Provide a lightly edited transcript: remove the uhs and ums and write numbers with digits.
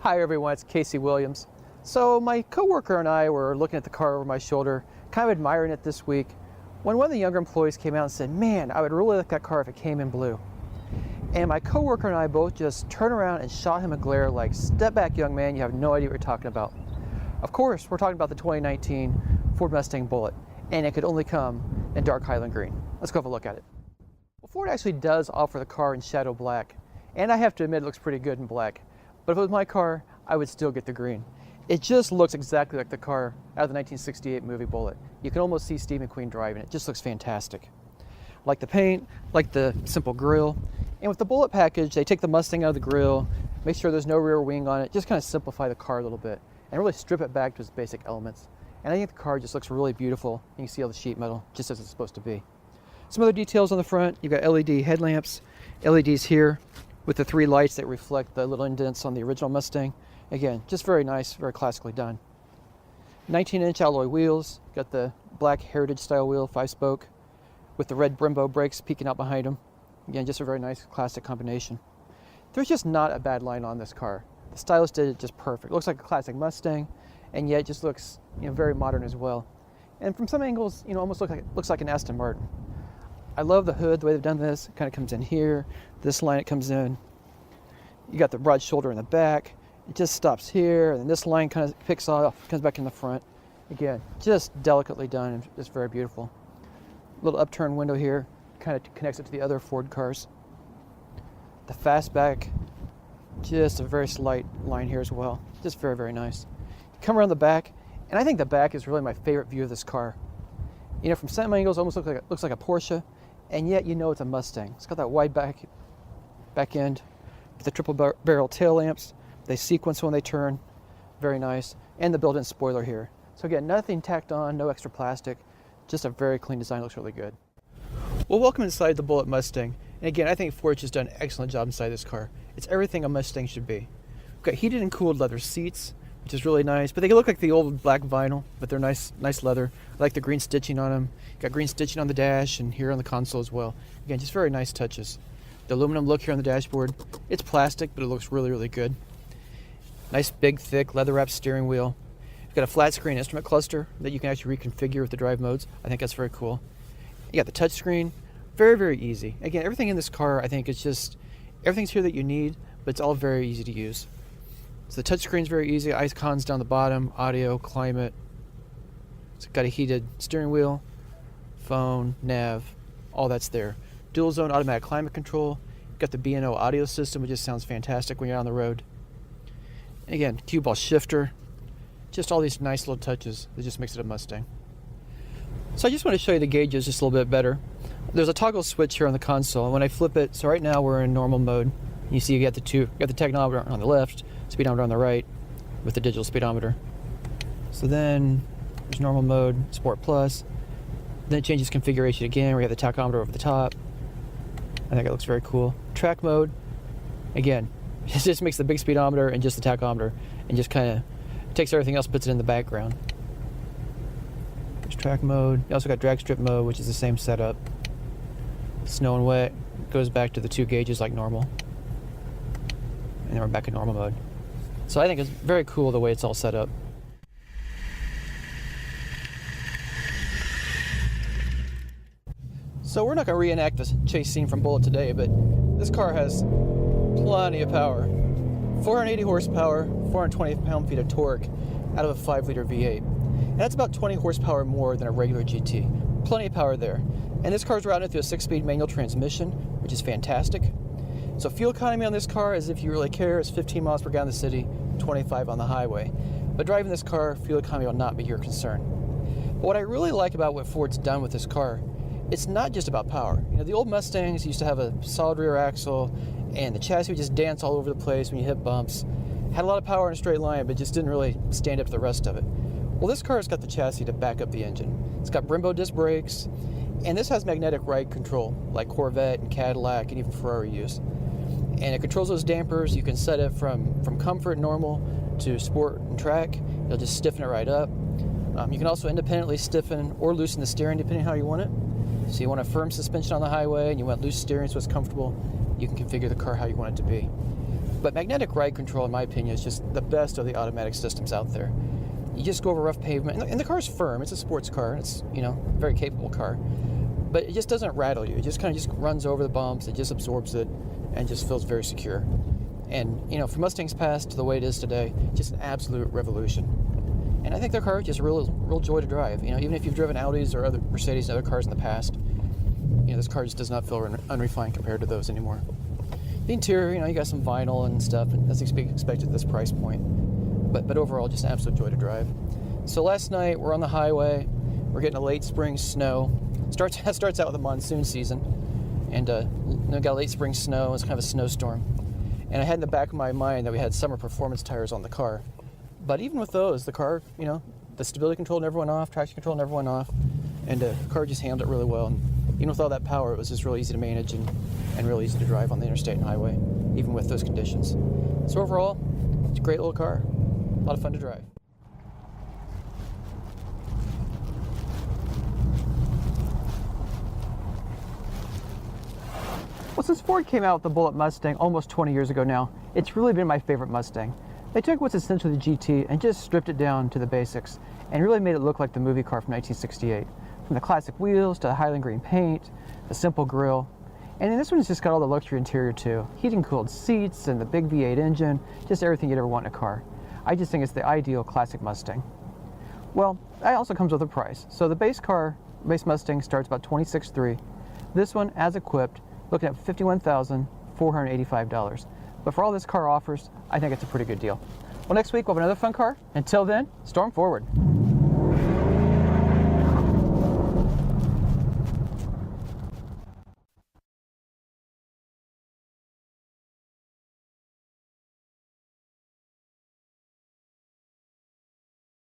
Hi everyone, it's Casey Williams. So my coworker and I were looking at the car over my shoulder, kind of admiring it this week, when one of the younger employees came out and said, "Man, I would really like that car if it came in blue." And my coworker and I both just turned around and shot him a glare like, "Step back, young man, you have no idea what you're talking about." Of course, we're talking about the 2019 Ford Mustang Bullitt, and it could only come in dark Highland green. Let's go have a look at it. Well, Ford actually does offer the car in shadow black, and I have to admit it looks pretty good in black. But if it was my car, I would still get the green. It just looks exactly like the car out of the 1968 movie Bullitt. You can almost see Steve McQueen driving it. It just looks fantastic. Like the paint, like the simple grille. And with the Bullitt package, they take the Mustang out of the grille, make sure there's no rear wing on it, just kind of simplify the car a little bit, and really strip it back to its basic elements. And I think the car just looks really beautiful. You can see all the sheet metal, just as it's supposed to be. Some other details on the front, you've got LED headlamps, LEDs here, with the 3 lights that reflect the little indents on the original Mustang. Again, just very nice, very classically done. 19-inch alloy wheels, got the black heritage style wheel, 5-spoke, with the red Brembo brakes peeking out behind them. Again, just a very nice classic combination. There's just not a bad line on this car. The stylist did it just perfect. It looks like a classic Mustang, and yet it just looks, very modern as well. And from some angles, almost looks like an Aston Martin. I love the hood, the way they've done this. It kind of comes in here. This line it comes in. You got the broad shoulder in the back. It just stops here, and then this line kind of picks off, comes back in the front. Again, just delicately done and just very beautiful. Little upturned window here, kind of connects it to the other Ford cars. The fastback, just a very slight line here as well. Just very, very nice. Come around the back, and I think the back is really my favorite view of this car. From some angles, it almost looks like a Porsche, and yet it's a Mustang. It's got that wide back end, with the triple barrel tail lamps. They sequence when they turn, very nice, and the built-in spoiler here. So again, nothing tacked on, no extra plastic, just a very clean design, looks really good. Well, welcome inside the Bullitt Mustang. And again, I think Ford's just done an excellent job inside this car. It's everything a Mustang should be. We've got heated and cooled leather seats, which is really nice, but they look like the old black vinyl, but they're nice leather. I like the green stitching on them. Got green stitching on the dash and here on the console as well. Again, just very nice touches. The aluminum look here on the dashboard. It's plastic, but it looks really, really good. Nice, big, thick, leather-wrapped steering wheel. You've got a flat-screen instrument cluster that you can actually reconfigure with the drive modes. I think that's very cool. You got the touch screen. Very, very easy. Again, everything in this car, I think, everything's here that you need, but it's all very easy to use. So the touch screen's very easy. Icons down the bottom, audio, climate. It's got a heated steering wheel, phone, nav, all that's there. Dual zone automatic climate control. Got the B&O audio system, which just sounds fantastic when you're on the road. And again, cue ball shifter. Just all these nice little touches that just makes it a Mustang. So I just want to show you the gauges just a little bit better. There's a toggle switch here on the console, and when I flip it, so right now we're in normal mode. You see you got the tachometer on the left, speedometer on the right, with the digital speedometer. So then there's normal mode, Sport Plus. Then it changes configuration again. We have the tachometer over the top. I think it looks very cool. Track mode, again, it just makes the big speedometer and just the tachometer, and just kind of takes everything else, puts it in the background. There's track mode. You also got drag strip mode, which is the same setup. Snow and wet goes back to the 2 gauges like normal. And then we're back in normal mode. So I think it's very cool the way it's all set up. So we're not going to reenact the chase scene from Bullitt today, but this car has plenty of power. 480 horsepower, 420 pound-feet of torque out of a 5-liter V8. And that's about 20 horsepower more than a regular GT. Plenty of power there. And this car's routed through a 6-speed manual transmission, which is fantastic. So fuel economy on this car, as if you really care, is 15 miles per gallon in the city, 25 on the highway. But driving this car, fuel economy will not be your concern. But what I really like about what Ford's done with this car, it's not just about power. The old Mustangs used to have a solid rear axle, and the chassis would just dance all over the place when you hit bumps. Had a lot of power in a straight line, but just didn't really stand up to the rest of it. Well, this car has got the chassis to back up the engine. It's got Brembo disc brakes, and this has magnetic ride control, like Corvette and Cadillac and even Ferrari use. And it controls those dampers. You can set it from comfort, normal, to sport and track. It'll just stiffen it right up. You can also independently stiffen or loosen the steering depending on how you want it. So you want a firm suspension on the highway and you want loose steering so it's comfortable, you can configure the car how you want it to be. But magnetic ride control, in my opinion, is just the best of the automatic systems out there. You just go over rough pavement, and the car's firm. It's a sports car. It's, you know, a very capable car. But it just doesn't rattle you. It just kind of just runs over the bumps. It just absorbs it and just feels very secure. And, you know, from Mustang's past to the way it is today, just an absolute revolution. And I think their car is just a real joy to drive. You know, even if you've driven Audis or other Mercedes and other cars in the past, you know, this car just does not feel unrefined compared to those anymore. The interior, you know, you got some vinyl and stuff, and that's expected at this price point. But overall, just an absolute joy to drive. So last night, we're on the highway. We're getting a late spring snow. Starts out with a monsoon season, and got late spring snow. It's kind of a snowstorm. And I had in the back of my mind that we had summer performance tires on the car. But even with those, the car, you know, the stability control never went off, traction control never went off, and the car just handled it really well. And even with all that power, it was just really easy to manage and really easy to drive on the interstate and highway, even with those conditions. So overall, it's a great little car, a lot of fun to drive. Well, since Ford came out with the Bullitt Mustang almost 20 years ago now, it's really been my favorite Mustang. They took what's essentially the GT and just stripped it down to the basics and really made it look like the movie car from 1968. From the classic wheels to the Highland green paint, the simple grille. And then this one's just got all the luxury interior too. Heated cooled seats and the big V8 engine, just everything you'd ever want in a car. I just think it's the ideal classic Mustang. Well, that also comes with a price. So the base Mustang starts about $26,300. This one, as equipped, looking at $51,485. But for all this car offers, I think it's a pretty good deal. Well, next week we'll have another fun car. Until then, storm forward.